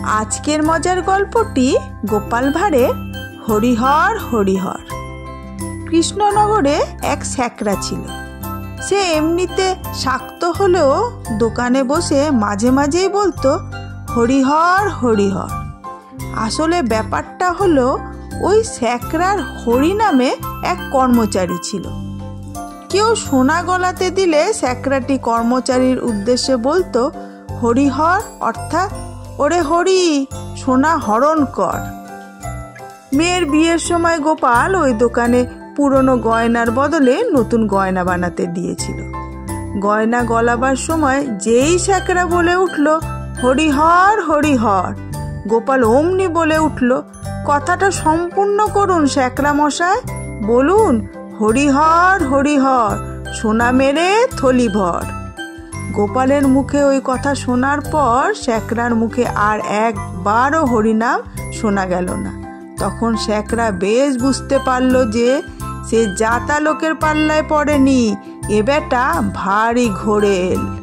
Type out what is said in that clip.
আজকের মজার গল্পটি গোপাল ভাঁড়ের হরিহর হরিহর। কৃষ্ণনগরে এক স্যাকরা ছিল। সে এমনিতে শাক্ত হলেও দোকানে বসে মাঝে মাঝেই বলতো হরিহর হরিহর। আসলে ব্যাপারটা হলো ওই স্যাকরার হরি নামে এক কর্মচারী ছিল। কেউ সোনা গলাতে দিলে স্যাকরাটি কর্মচারীর উদ্দেশ্যে বলতো হরিহর, অর্থাৎ ওরে হরি, সোনা হরণ কর। মেয়ের বিয়ের সময় গোপাল ওই দোকানে পুরনো গয়নার বদলে নতুন গয়না বানাতে দিয়েছিল। গয়না গলাবার সময় যেই স্যাকরা বলে উঠল হরিহর হরিহর, গোপাল অমনি বলে উঠল, কথাটা সম্পূর্ণ করুন স্যাকরা মশাই, বলুন হরিহর হরিহর, সোনা মেরে থলি ভর। গোপালের মুখে ওই কথা শোনার পর স্যাকরার মুখে আর একবারও হরিনাম শোনা গেল না। তখন স্যাকরা বেশ বুঝতে পারল যে সে যাতা লোকের পাল্লায় পড়েনি, এ বেটা ভারী ঘোরেল।